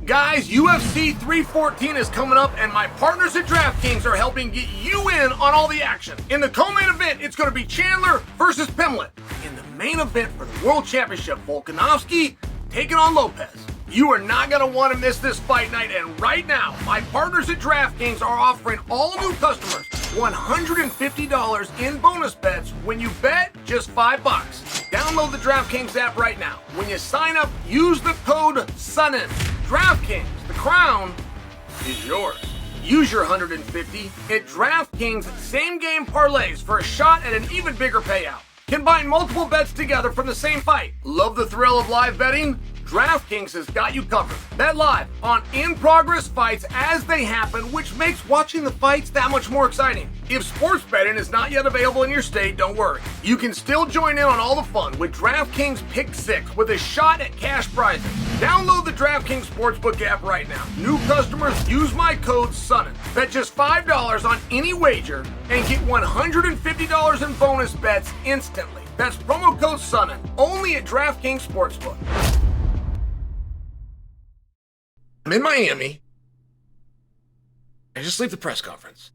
Guys, UFC 314 is coming up, and my partners at DraftKings are helping get you in on all the action. In the co-main event, it's going to be Chandler versus Pimlet. In the main event for the World Championship, Volkanovski taking on Lopez. You are not going to want to miss this fight night, and right now, my partners at DraftKings are offering all new customers $150 in bonus bets when you bet just $5. Download the DraftKings app right now. When you sign up, use the code SONNEN. DraftKings, the crown is yours. Use your $150 at DraftKings same-game parlays for a shot at an even bigger payout. Combine multiple bets together from the same fight. Love the thrill of live betting? DraftKings has got you covered. Bet live on in-progress fights as they happen, which makes watching the fights that much more exciting. If sports betting is not yet available in your state, don't worry. You can still join in on all the fun with DraftKings Pick 6 with a shot at cash prizes. Download the DraftKings Sportsbook app right now. New customers use my code SONNEN. Bet just $5 on any wager and get $150 in bonus bets instantly. That's promo code SONNEN, only at DraftKings Sportsbook. I'm in Miami. I just leave the press conference.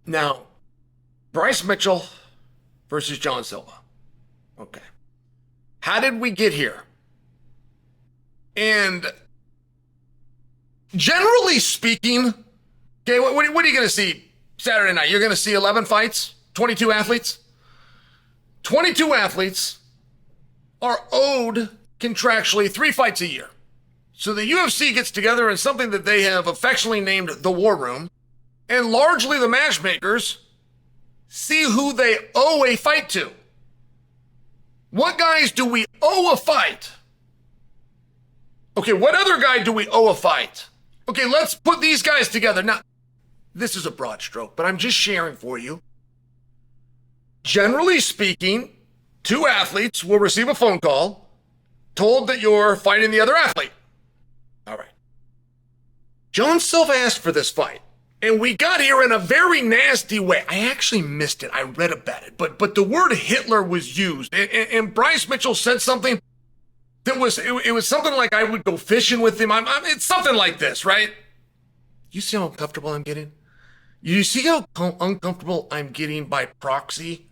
Now, Bryce Mitchell versus Jon Silva. Okay. How did we get here? And generally speaking, okay, what are you going to see Saturday night? You're going to see 11 fights, 22 athletes. 22 athletes are owed contractually 3 fights a year. So the UFC gets together in something that they have affectionately named the War Room, and largely the matchmakers see who they owe a fight to. What guys do we owe a fight? Okay, what other guy do we owe a fight? Okay, let's put these guys together. Now, this is a broad stroke, but I'm just sharing for you. Generally speaking, 2 athletes will receive a phone call told that you're fighting the other athlete. All right. Jon Silva asked for this fight, and we got here in a very nasty way. I actually missed it. I read about it, but the word Hitler was used, and Bryce Mitchell said something that was, it was something like I would go fishing with him. It's something like this, right? You see how uncomfortable I'm getting? You see how uncomfortable I'm getting by proxy?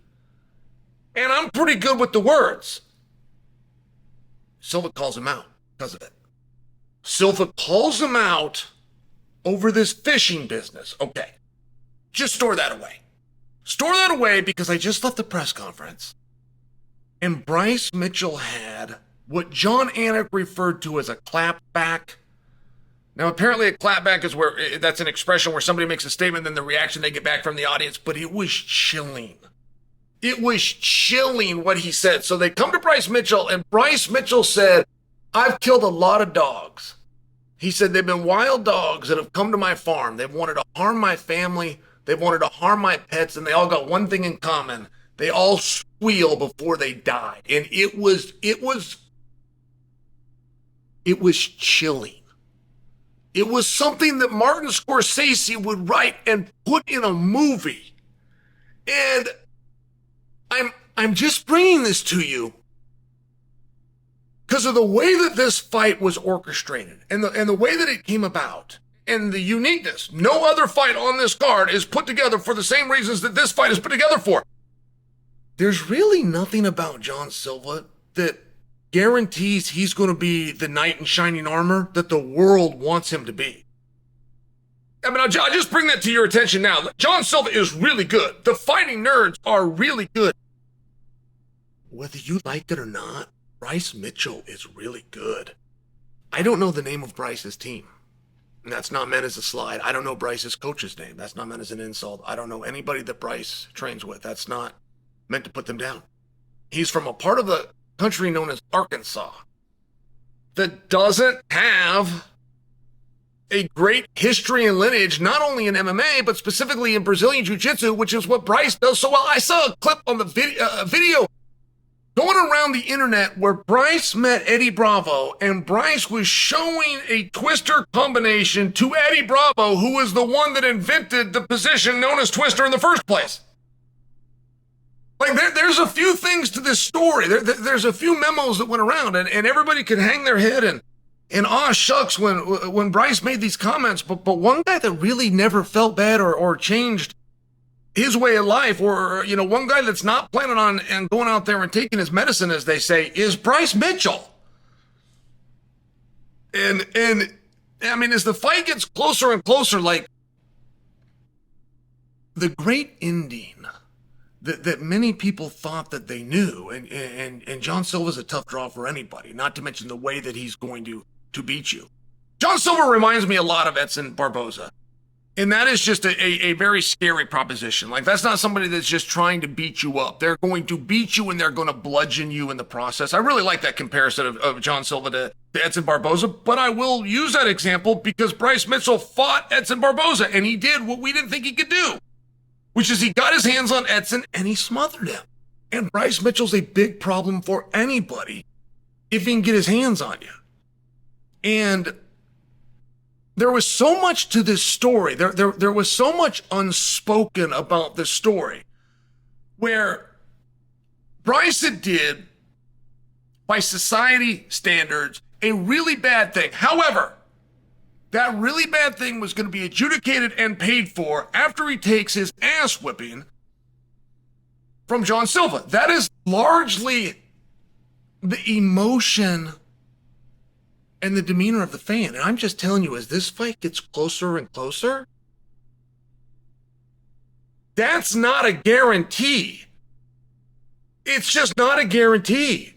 And I'm pretty good with the words. Silva calls him out because of it. Silva calls him out over this fishing business. Okay, just store that away. Store that away because I just left the press conference and Bryce Mitchell had what John Anik referred to as a clapback. Now, apparently a clapback is where that's an expression where somebody makes a statement, then the reaction they get back from the audience, but it was chilling. It was chilling what he said. So they come to Bryce Mitchell and Bryce Mitchell said, I've killed a lot of dogs. He said they've been wild dogs that have come to my farm. They've wanted to harm my family. They've wanted to harm my pets, and they all got one thing in common. They all squeal before they died. And it was chilling. It was something that Martin Scorsese would write and put in a movie. And I'm just bringing this to you because of the way that this fight was orchestrated and the way that it came about and the uniqueness. No other fight on this card is put together for the same reasons that this fight is put together for. There's really nothing about Jon Silva that guarantees he's going to be the knight in shining armor that the world wants him to be. I mean, I'll just bring that to your attention now. Jon Silva is really good. The fighting nerds are really good. Whether you like it or not, Bryce Mitchell is really good. I don't know the name of Bryce's team. And that's not meant as a slide. I don't know Bryce's coach's name. That's not meant as an insult. I don't know anybody that Bryce trains with. That's not meant to put them down. He's from a part of the country known as Arkansas that doesn't have a great history and lineage, not only in MMA, but specifically in Brazilian Jiu-Jitsu, which is what Bryce does so well. I saw a clip on the video going around the internet where Bryce met Eddie Bravo, and Bryce was showing a twister combination to Eddie Bravo, who was the one that invented the position known as twister in the first place. Like, there's a few things to this story. There's a few memos that went around, and everybody could hang their head And shucks when Bryce made these comments, but one guy that really never felt bad or changed his way of life, or, you know, one guy that's not planning on and going out there and taking his medicine, as they say, is Bryce Mitchell. And I mean, as the fight gets closer and closer, like the great ending that many people thought that they knew, and John Silva's a tough draw for anybody, not to mention the way that he's going to beat you. John Silva reminds me a lot of Edson Barboza. And that is just a very scary proposition. Like, that's not somebody that's just trying to beat you up. They're going to beat you and they're going to bludgeon you in the process. I really like that comparison of John Silva to Edson Barboza, but I will use that example because Bryce Mitchell fought Edson Barboza and he did what we didn't think he could do, which is he got his hands on Edson and he smothered him. And Bryce Mitchell's a big problem for anybody if he can get his hands on you. And there was so much to this story. There was so much unspoken about this story where Bryce did, by society standards, a really bad thing. However, that really bad thing was going to be adjudicated and paid for after he takes his ass whipping from John Silva. That is largely the emotion and the demeanor of the fan. And I'm just telling you, as this fight gets closer and closer, that's not a guarantee. It's just not a guarantee.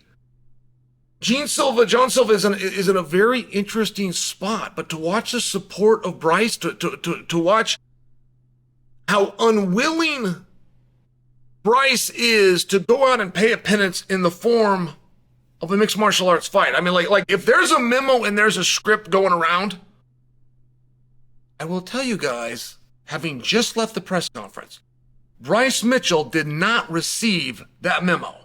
John Silva is in a very interesting spot, but to watch the support of Bryce, to watch how unwilling Bryce is to go out and pay a penance in the form of a mixed martial arts fight. I mean, like if there's a memo and there's a script going around, I will tell you guys, having just left the press conference, Bryce Mitchell did not receive that memo.